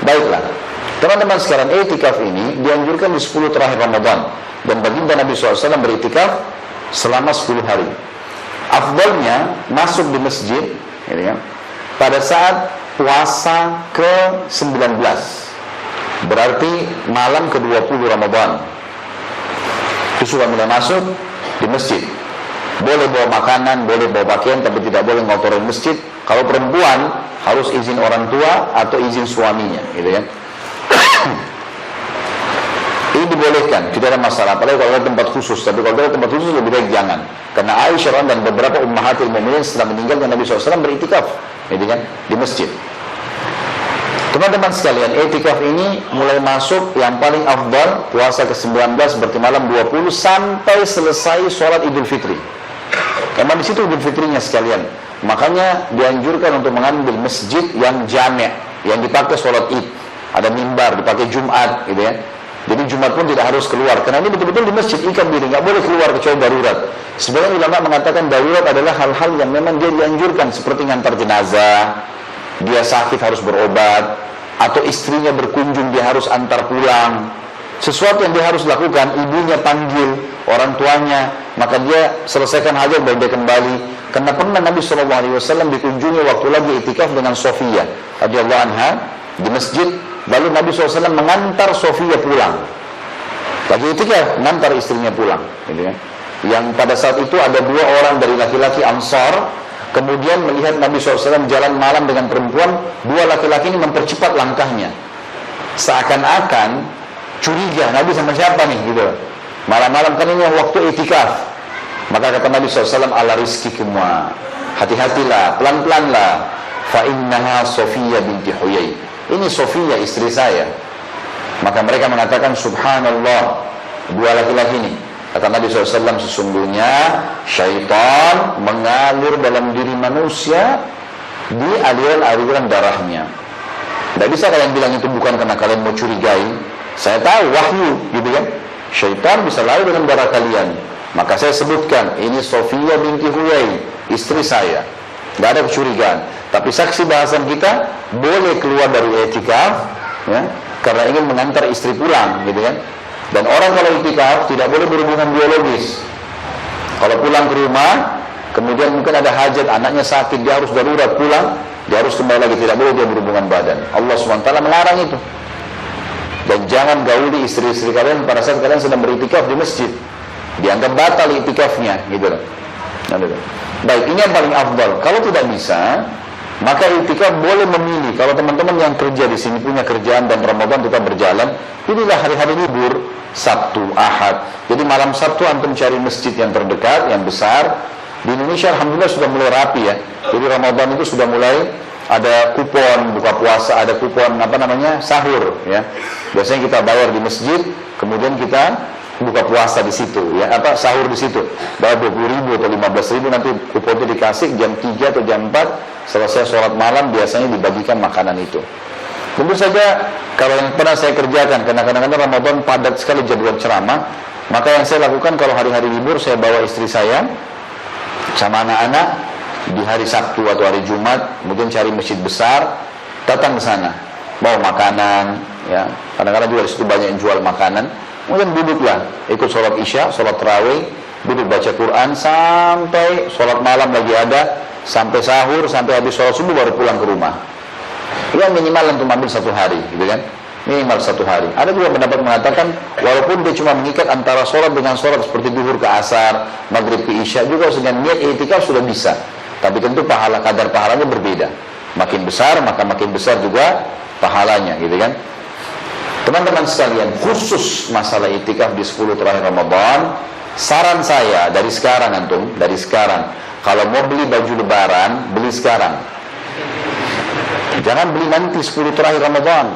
Baiklah, teman-teman sekalian, i'tikaf ini dianjurkan di 10 terakhir Ramadan, dan baginda Nabi SAW beriktikaf selama 10 hari. Afdalnya masuk di masjid gitu kan, pada saat puasa ke-19, berarti malam ke-20 Ramadan. Itu sudah mulai masuk di masjid. Boleh bawa makanan, boleh bawa pakaian, tapi tidak boleh ngotorin masjid. Kalau perempuan harus izin orang tua atau izin suaminya, gitu kan. Ini dibolehkan, tidak ada masalah. Apalagi kalau ada tempat khusus. Tapi kalau ada tempat khusus lebih baik jangan. Karena Aisyah dan beberapa ummahatul mukminin setelah meninggalkan Nabi SAW beriktikaf, gitu kan, di masjid. Teman-teman sekalian, i'tikaf ini mulai masuk yang paling afdal puasa ke-19 berarti malam 20 sampai selesai sholat Idul Fitri. Memang di situ Idul Fitrinya sekalian. Makanya dianjurkan untuk mengambil masjid yang jami', yang dipakai sholat Id. Ada mimbar, dipakai Jumat, gitu ya. Jadi Jumat pun tidak harus keluar, karena ini betul-betul di masjid ikat diri, nggak boleh keluar kecuali darurat. Sebenarnya ulama mengatakan darurat adalah hal-hal yang memang dia dianjurkan, seperti ngantar jenazah, dia sakit harus berobat, atau istrinya berkunjung dia harus antar pulang. Sesuatu yang dia harus lakukan, ibunya panggil orang tuanya, maka dia selesaikan hajat baru dia kembali. Karena pernah Nabi SAW dikunjungi waktu lagi i'tikaf dengan Sofia radhiyallahu anha di masjid, lalu Nabi SAW mengantar Sofia pulang. Lagi i'tikaf, mengantar istrinya pulang, gitu ya. Yang pada saat itu ada 2 orang dari laki-laki Ansar, kemudian melihat Nabi SAW jalan malam dengan perempuan, 2 laki-laki ini mempercepat langkahnya, seakan-akan curiga Nabi sama siapa nih, gitu. Malam-malam kan ini waktu i'tikaf. Maka kata Nabi SAW, ala rizkikum, hati-hatilah, pelan-pelanlah, fa innaha Sofiyah binti Huyai, ini Sofia istri saya. Maka mereka mengatakan, subhanallah, 2 laki-laki ini. Kata Nabi SAW, sesungguhnya syaitan mengalir dalam diri manusia di aliran-aliran darahnya. Tidak bisa kalian bilang itu bukan karena kalian mau curigai. Saya tahu, wahyu, gitu kan. Syaitan bisa lari dalam darah kalian. Maka saya sebutkan, ini Sofia binti Huyai, istri saya. Tidak ada kecurigaan. Tapi saksi bahasan kita, boleh keluar dari i'tikaf, ya, karena ingin mengantar istri pulang, gitu kan. Dan orang kalau i'tikaf tidak boleh berhubungan biologis. Kalau pulang ke rumah, kemudian mungkin ada hajat, anaknya sakit, dia harus darurat pulang, dia harus kembali lagi, tidak boleh dia berhubungan badan. Allah SWT melarang itu. Dan jangan gauli istri-istri kalian pada saat kalian sedang beriktikaf di masjid, dianggap batal iktikafnya, gitu loh. Baik, ini yang paling afdal. Kalau tidak bisa, maka iktikaf boleh memilih. Kalau teman-teman yang kerja di sini punya kerjaan dan Ramadan tetap berjalan, inilah hari-hari libur, Sabtu, Ahad. Jadi malam Sabtu antum cari masjid yang terdekat, yang besar. Di Indonesia alhamdulillah sudah mulai rapi ya. Jadi Ramadan itu sudah mulai ada kupon buka puasa, ada kupon sahur ya. Biasanya kita bayar di masjid, kemudian kita buka puasa di situ ya, sahur di situ. Bayar 20.000 atau 15.000, nanti kupon itu dikasih jam 3 atau jam 4 selesai sholat malam, biasanya dibagikan makanan itu. Tentu saja kalau yang pernah saya kerjakan, karena kadang-kadang Ramadan padat sekali jadwal ceramah, maka yang saya lakukan kalau hari-hari libur, saya bawa istri saya sama anak-anak di hari Sabtu atau hari Jumat, kemudian cari masjid besar, datang ke sana, bawa makanan, ya. Kadang-kadang juga di situ banyak yang jual makanan. Kemudian duduklah, ikut sholat isya, sholat tarawih, duduk baca Quran sampai sholat malam lagi ada, sampai sahur, sampai habis sholat subuh baru pulang ke rumah. Ya minimal untuk ambil 1 hari, gitu kan? Minimal 1 hari. Ada juga pendapat mengatakan, walaupun dia cuma mengikat antara sholat dengan sholat seperti duhur ke asar, maghrib ke isya, juga dengan niat i'tikaf sudah bisa. Tapi tentu kadar pahalanya berbeda. Makin besar, maka makin besar juga pahalanya, gitu kan? Teman-teman sekalian, khusus masalah i'tikaf di 10 terakhir Ramadan, saran saya dari sekarang antum, dari sekarang, kalau mau beli baju lebaran, beli sekarang. Jangan beli nanti 10 terakhir Ramadan.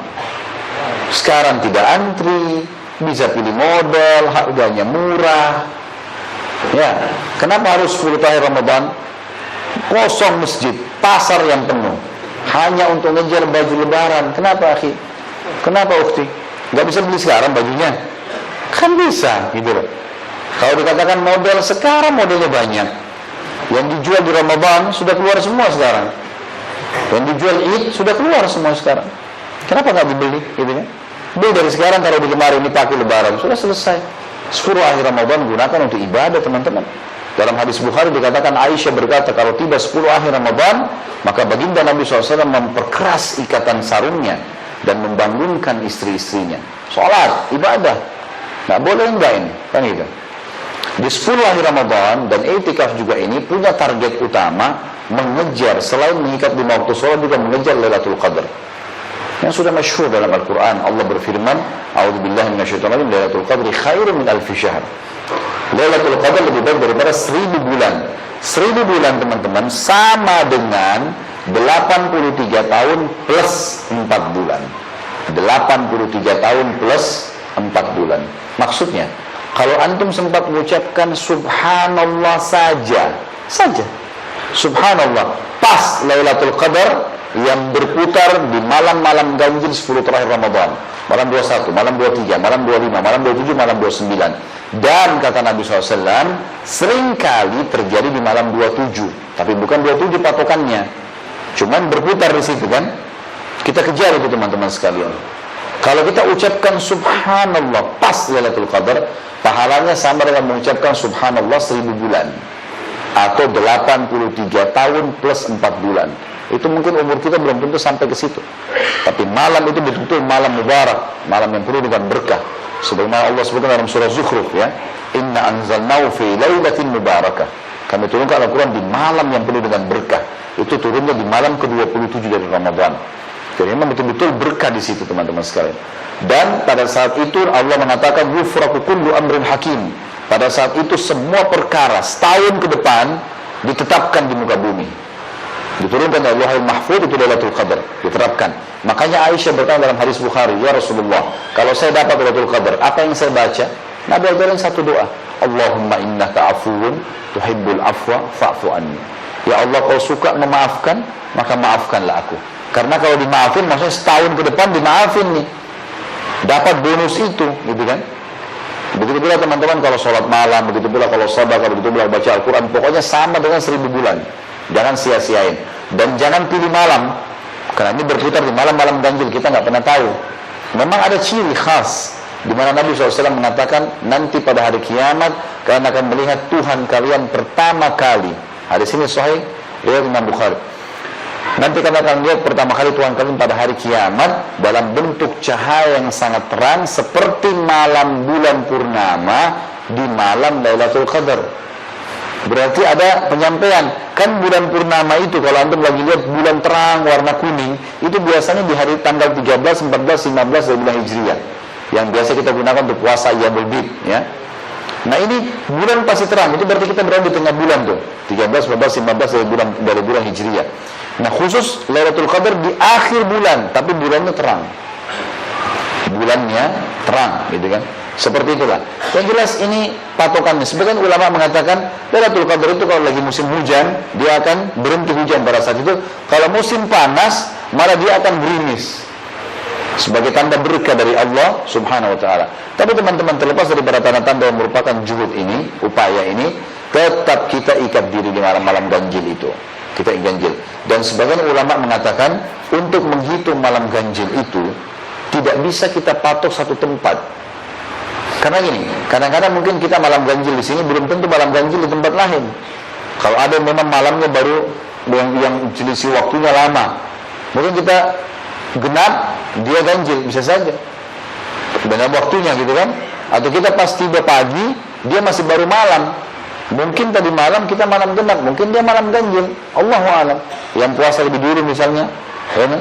Sekarang tidak antri, bisa pilih model, harganya murah. Ya, kenapa harus 10 terakhir Ramadan? Kosong masjid, pasar yang penuh, hanya untuk ngejar baju lebaran. Kenapa akhi? Kenapa ukti? Gak bisa beli sekarang bajunya? Kan bisa, gitu loh. Kalau dikatakan model sekarang, modelnya banyak. Yang dijual di Ramadan sudah keluar semua sekarang. Yang dijual Id sudah keluar semua sekarang. Kenapa nggak dibeli? Gitu kan? Beli dari sekarang, taruh di lemari, ini pakai lebaran, sudah selesai. 10 akhir Ramadan gunakan untuk ibadah, teman-teman. Dalam hadis Bukhari dikatakan, Aisyah berkata, kalau tiba 10 akhir Ramadan, maka baginda Nabi SAW memperkeras ikatan sarungnya dan membangunkan istri-istrinya. Sholat, ibadah, nggak boleh enggak ini, kan gitu. Di 10 akhir Ramadan dan i'tikaf juga ini punya target utama, mengejar, selain mengikat 5 waktu sholat, juga mengejar Lailatul Qadar. Yang sudah masyhur dalam Al-Quran, Allah berfirman, A'udzubillahi minasyaitonir rajim, Lailatul Qadri khairun min alfi syahr. Lailatul Qadar lebih baik daripada 1000 bulan. 1000 bulan, teman-teman, sama dengan 83 tahun plus 4 bulan. 83 tahun plus 4 bulan. Maksudnya, kalau antum sempat mengucapkan subhanallah saja, subhanallah, pas Lailatul Qadar yang berputar di malam-malam ganjil 10 terakhir Ramadan, malam 21, malam 23, malam 25, malam 27, malam 29. Dan kata Nabi SAW, seringkali terjadi di malam 27, tapi bukan 27 patokannya, cuman berputar di situ kan. Kita kejar itu, teman-teman sekalian. Kalau kita ucapkan subhanallah pas Lailatul Qadar, pahalanya sama dengan mengucapkan subhanallah 1000 bulan, atau 83 tahun plus 4 bulan. Itu mungkin umur kita belum tentu sampai ke situ. Tapi malam itu betul-betul malam mubarak, malam yang penuh dengan berkah. Sebagaimana Allah sebutkan dalam surah Zukhruf, ya, Inna anzalnahu fi lailatin mubarakah. Kami turunkan Al-Quran di malam yang penuh dengan berkah. Itu turunnya di malam ke-27 dari Ramadan. Jadi memang betul-betul berkah di situ, teman-teman sekalian. Dan pada saat itu Allah mengatakan yufraku kullu amrin hakim. Pada saat itu semua perkara setahun ke depan ditetapkan di muka bumi. Diturunkan dari Lauhul Mahfuz, itu Lailatul Qadar, diterapkan. Makanya Aisyah bertanya dalam hadis Bukhari, ya Rasulullah, kalau saya dapat Lailatul Qadar, apa yang saya baca? Nabi ajarin satu doa, Allahumma innaka afuwun tuhibbul afwa fa'fu anni. Ya Allah, kau suka memaafkan, maka maafkanlah aku. Karena kalau dimaafin, maksudnya setahun ke depan dimaafin nih, dapat bonus itu, gitu kan? Begitu pula teman-teman kalau sholat malam, begitu pula kalau sedekah, begitu pula baca Al-Quran, pokoknya sama dengan 1000 bulan. Jangan sia-siain. Dan jangan pilih malam, karena ini berputar di malam-malam ganjil, kita nggak pernah tahu. Memang ada ciri khas di mana Nabi SAW mengatakan, nanti pada hari kiamat kalian akan melihat Tuhan kalian pertama kali. Hadis ini sahih riwayat Imam Bukhari. Nanti kalian akan lihat pertama kali Tuhan kalian pada hari kiamat dalam bentuk cahaya yang sangat terang, seperti malam bulan purnama di malam Lailatul Qadar. Berarti ada penyampaian, kan bulan purnama itu kalau antum lagi lihat bulan terang warna kuning, itu biasanya di hari tanggal 13, 14, 15 dari bulan Hijriah, yang biasa kita gunakan untuk puasa Ayyamul Bid, ya. Nah ini bulan pasti terang, itu berarti kita berada di tengah bulan tuh, 13, 14, 15 dari bulan Hijriah. Nah khusus Lailatul Qadar di akhir bulan, tapi bulannya terang, gitu kan. Seperti itulah. Yang jelas ini patokannya. Sebagian ulama mengatakan Lailatul Qadar itu kalau lagi musim hujan, dia akan berhenti hujan pada saat itu. Kalau musim panas, malah dia akan gerimis. Sebagai tanda berkah dari Allah Subhanahu wa taala. Tapi teman-teman, terlepas daripada tanda-tanda yang merupakan juhud ini, upaya ini, tetap kita ikat diri di malam-malam ganjil itu. Kita ganjil. Dan sebagian ulama mengatakan untuk menghitung malam ganjil itu tidak bisa kita patok satu tempat. Karena gini, kadang-kadang mungkin kita malam ganjil di sini belum tentu malam ganjil di tempat lain. Kalau ada yang memang malamnya baru yang selisih waktunya lama, mungkin kita genap, dia ganjil, bisa saja benar waktunya gitu kan. Atau kita pas tiba pagi, dia masih baru malam. Mungkin tadi malam kita malam genap, mungkin dia malam ganjil. Allahu a'lam. Yang puasa lebih dulu misalnya, ya kan?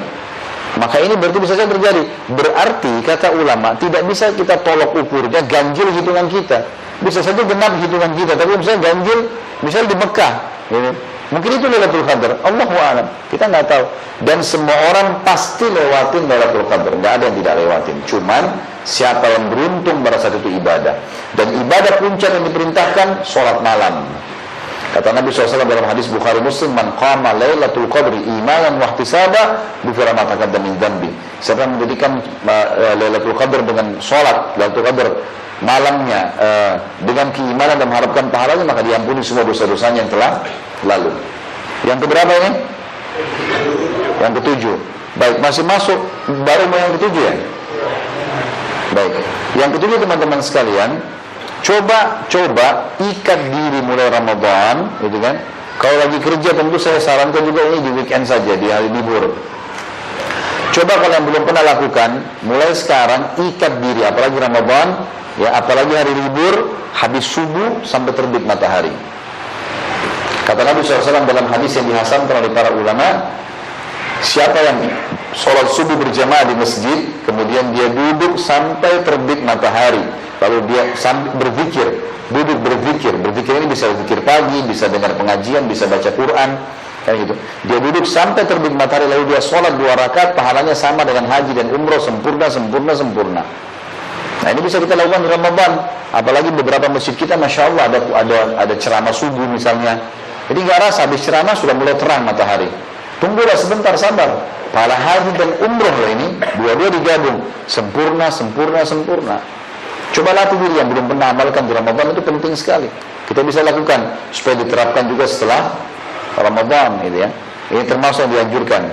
Maka ini berarti bisa saja terjadi. Berarti kata ulama tidak bisa kita tolok ukurnya ganjil hitungan kita. Bisa saja genap hitungan kita, tapi misalnya ganjil misalnya di Mekah, ya. Mungkin itu Lailatul Qadar, Allahu a'lam. Kita nggak tahu. Dan semua orang pasti lewatin Lailatul Qadar, nggak ada yang tidak lewatin. Cuman siapa yang beruntung pada saat itu ibadah. Dan ibadah puncak yang diperintahkan sholat malam. Kata Nabi SAW dalam hadis Bukhari Muslim, man qama Lailatul Qadri imanan wa ihtisaba ghufira ma taqaddama min dhanbi. Siapa yang menjadikan Lailatul Qadar dengan sholat Lailatul Qadar malamnya dengan keimanan dan mengharapkan pahalanya, maka diampuni semua dosa-dosanya yang telah lalu. Yang keberapa ini? Yang ketujuh. Baik, masih masuk, baru mau yang ketujuh ya? Baik, yang ketujuh teman-teman sekalian, coba ikat diri mulai Ramadan, gitu kan? Kalau lagi kerja tentu saya sarankan juga ini di weekend saja, di hari libur. Coba kalian belum pernah lakukan, mulai sekarang ikat diri, apalagi Ramadan, ya apalagi hari libur, habis subuh sampai terbit matahari. Kata Nabi SAW dalam hadis yang dihasankan oleh para ulama, siapa yang sholat subuh berjamaah di masjid, kemudian dia duduk sampai terbit matahari, lalu dia sambil berzikir, duduk berzikir ini bisa berzikir pagi, bisa dengar pengajian, bisa baca Quran, kan gitu. Dia duduk sampai terbit matahari, lalu dia sholat 2 rakaat, pahalanya sama dengan haji dan umroh, sempurna. Nah ini bisa kita lakukan di Ramadan. Apalagi beberapa masjid kita, masya Allah ada ceramah subuh misalnya. Jadi nggak rasa habis ceramah sudah mulai terang matahari. Tunggulah sebentar, sabar. Pahala haji dan umroh lah ini, dua-dua digabung, sempurna. Coba latih diri yang belum pernah amalkan di Ramadan, itu penting sekali. Kita bisa lakukan supaya diterapkan juga setelah Ramadan, gitu ya. Ini termasuk yang dianjurkan.